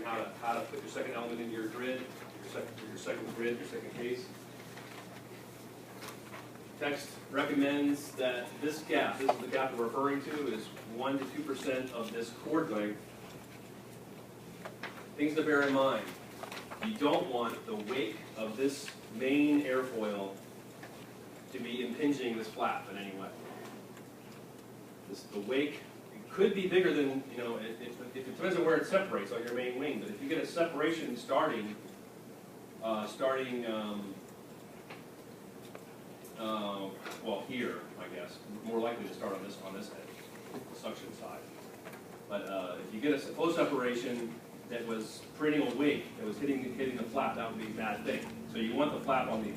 how to put your second element into your grid, your second grid, your second case. Text recommends that this gap, this is the gap we're referring to, is 1 to 2% of this chord length. Things to bear in mind: you don't want the wake of this main airfoil to be impinging this flap in any way. The wake, it could be bigger than, you know, it depends on where it separates on your main wing, but if you get a separation starting, well, here, I guess, more likely to start on this edge, the suction side. But if you get a close separation that was perennial wake, that was hitting the flap, that would be a bad thing. So you want the flap on the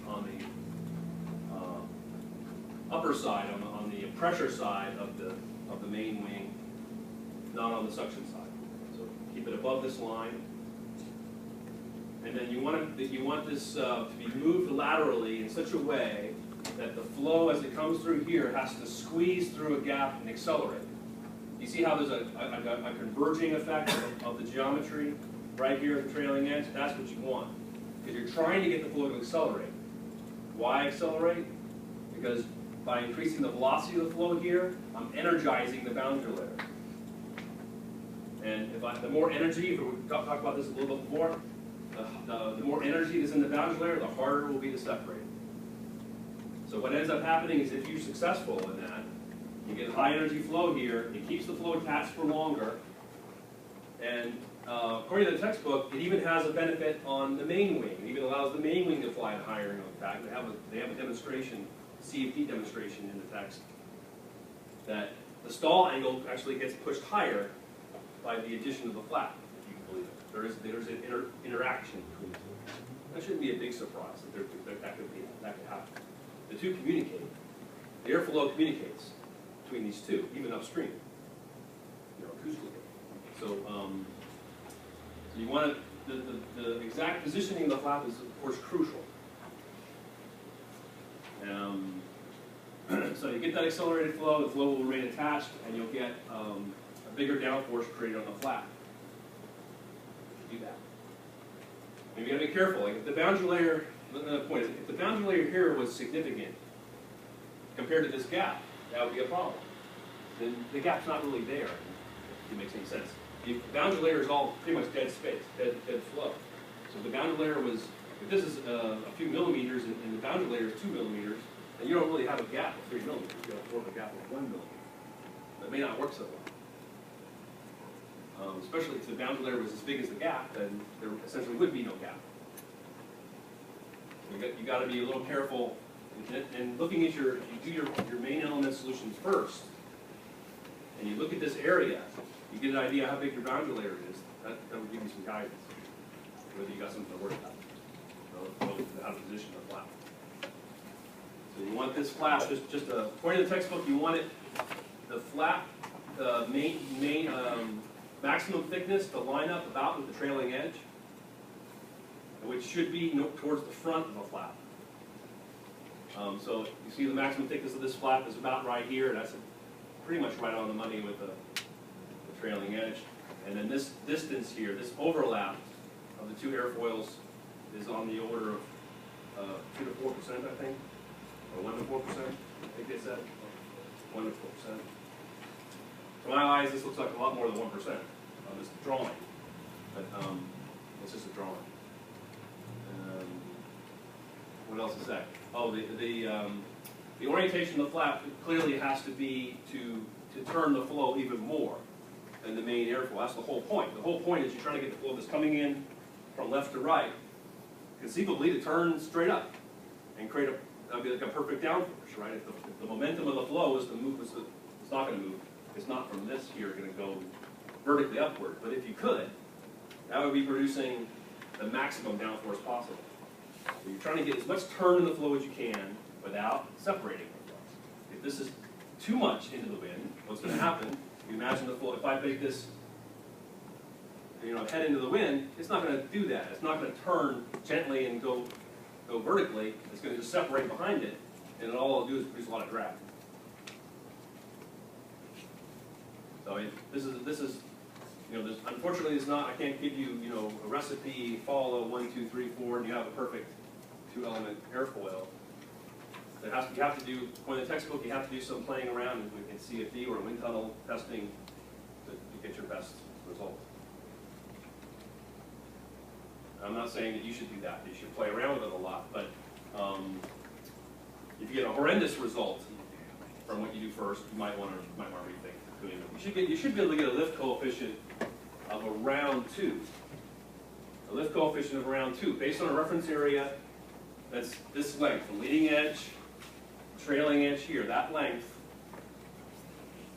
upper side, on the pressure side of the main wing, not on the suction side. So keep it above this line, and then you want this to be moved laterally in such a way that the flow, as it comes through here, has to squeeze through a gap and accelerate. You see how there's a converging effect of the geometry right here at the trailing edge? That's what you want, because you're trying to get the flow to accelerate. Why accelerate? Because by increasing the velocity of the flow here, I'm energizing the boundary layer. And the more energy, if we talk about this a little bit more, the more energy that's in the boundary layer, the harder it will be to separate. So what ends up happening is, if you're successful in that, you get high energy flow here, it keeps the flow attached for longer, and according to the textbook, it even has a benefit on the main wing. It even allows the main wing to fly at a higher angle. In fact, they have a demonstration, CFD demonstration in the text, that the stall angle actually gets pushed higher by the addition of the flap, if you can believe it. There's an interaction between the two. That shouldn't be a big surprise that could happen. The two communicate. The airflow communicates between these two, even upstream, acoustically. So, so you want the exact positioning of the flap is, of course, crucial. So you get that accelerated flow, the flow will remain attached, and you'll get a bigger downforce created on the flap. Do that. And you got to be careful. Like, if the boundary layer, another point is, if the boundary layer here was significant compared to this gap, that would be a problem. Then the gap's not really there, if it makes any sense. The boundary layer is all pretty much dead space, dead flow. So if the boundary layer was, if this is a few millimeters and the boundary layer is 2 millimeters, then you don't really have a gap of 3 millimeters. You have a gap of 1 millimeter. That may not work so well. Especially if the boundary layer was as big as the gap, then there essentially would be no gap. You got to be a little careful and looking at you do your main element solutions first, and you look at this area, you get an idea how big your boundary layer is. That would give you some guidance, whether you got something to worry about, how to position the flap. So you want this flap, just according to the textbook, you want it, the flap, main maximum thickness to line up about with the trailing edge, which should be towards the front of the flap. So you see the maximum thickness of this flap is about right here. That's pretty much right on the money with the trailing edge. And then this distance here, this overlap of the two airfoils is on the order of 2 to 4%, I think, or 1 to 4%. I think they said 1 to 4%. To my eyes, this looks like a lot more than 1% on this drawing, but it's just a drawing. What else is that? Oh, the orientation of the flap clearly has to be to turn the flow even more than the main airflow. That's the whole point. The whole point is you're trying to get the flow that's coming in from left to right, conceivably to turn straight up and create that'd be like a perfect downforce, right? If the momentum of the flow is to move, it's not going to move. It's not from this here going to go vertically upward. But if you could, that would be producing the maximum downforce possible. So you're trying to get as much turn in the flow as you can without separating the flow. If this is too much into the wind, what's going to happen? You imagine the flow. If I make this, head into the wind, it's not going to do that. It's not going to turn gently and go vertically. It's going to just separate behind it, and all it'll do is produce a lot of drag. So this is You know, unfortunately, there's not. I can't give you, you know, a recipe. Follow 1, 2, 3, 4, and you have a perfect 2-element airfoil. You have to do, in the textbook, you have to do some playing around in CFD or wind tunnel testing to get your best result. I'm not saying that you should do that. You should play around with it a lot, but if you get a horrendous result from what you do first, you might want to rethink doing it. You should be able to get a lift coefficient of around 2. A lift coefficient of around 2, based on a reference area that's this length, the leading edge, trailing edge here, that length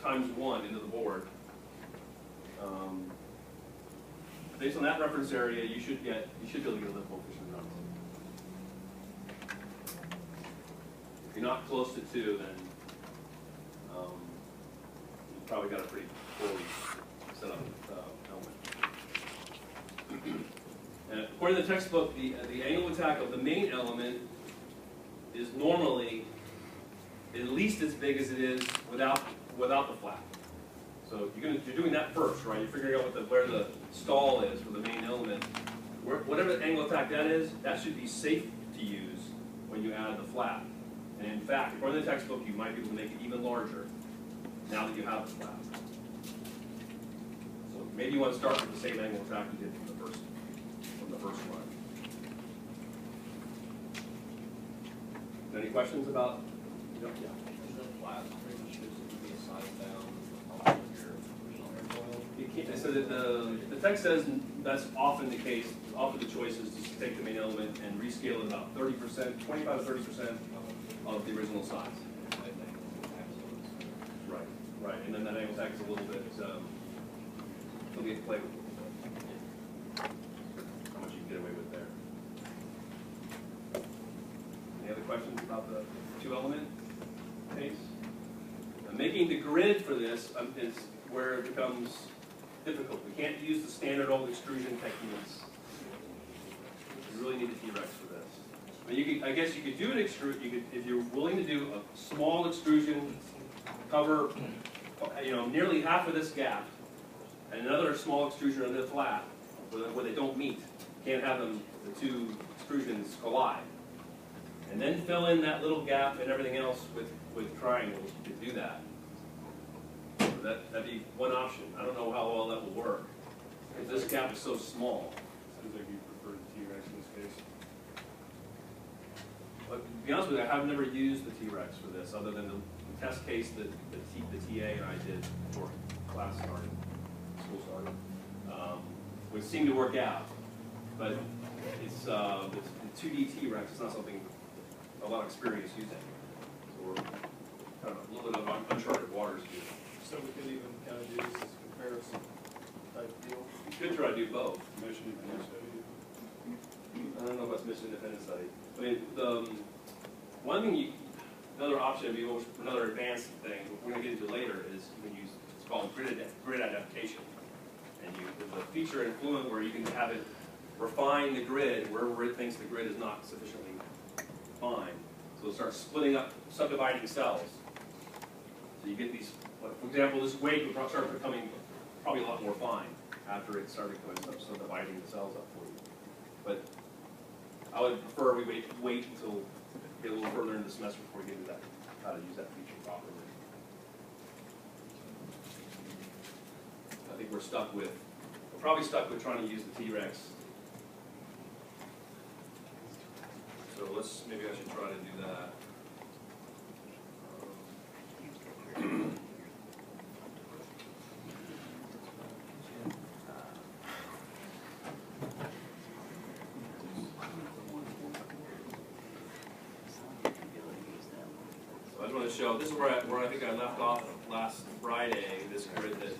times 1 into the board. Based on that reference area, you should be able to get a lift coefficient around 2. If you're not close to 2, then you've probably got a pretty poorly set up element. And according to the textbook, the angle of attack of the main element is normally at least as big as it is without the flap. So you're doing that first, right? You're figuring out where the stall is for the main element. Whatever the angle of attack that is, that should be safe to use when you add the flap. And in fact, according to the textbook, you might be able to make it even larger now that you have the flap. So maybe you want to start with the same angle of attack you did from the first run. Any questions about? Yeah. Is the flap pretty much supposed to be a size down on your original airfoil? So that the text says that's often the case. Often the choice is to take the main element and rescale it about 30%, 25 to 30% of the original size. Right, right. And then that angle attack is a little bit, you'll get to play with how much you can get away with there. Any other questions about the 2-element case? Making the grid for this is where it becomes difficult. We can't use the standard old extrusion techniques. You really need a T-Rex for this. But I guess you could do an extrude. If you're willing to do a small extrusion, cover, nearly half of this gap, and another small extrusion under the flat where they don't meet. You can't have the two extrusions collide. And then fill in that little gap and everything else with triangles. You could do that. So that'd be one option. I don't know how well that will work because this gap is so small. Sounds like you prefer the T-Rex in this case. But to be honest with you, I have never used the T-Rex for this other than the test case that the TA and I did before class started, school started, which seemed to work out. But it's the 2D T-Rex. It's not something a lot of experience using. So we're kind of a little bit of uncharted waters here. So we could even kind of do this as a comparison type deal. You could try to do both. Mission independent study. I don't know about mission independent study. I mean, another option, another advanced thing we're going to get into later is you can use, it's called grid adaptation. And there's a feature in Fluent where you can have it refine the grid wherever it thinks the grid is not sufficiently fine. So it'll start splitting up, subdividing cells. So you get these, for example, this weight would start becoming probably a lot more fine after it started subdividing the cells up for you. But I would prefer we wait until we get a little further into the semester before we get into that, how to use that feature properly. I think we're probably stuck with trying to use the T-Rex. So maybe I should try to do that. So I just want to show, this is where I think I left off last Friday, this grid that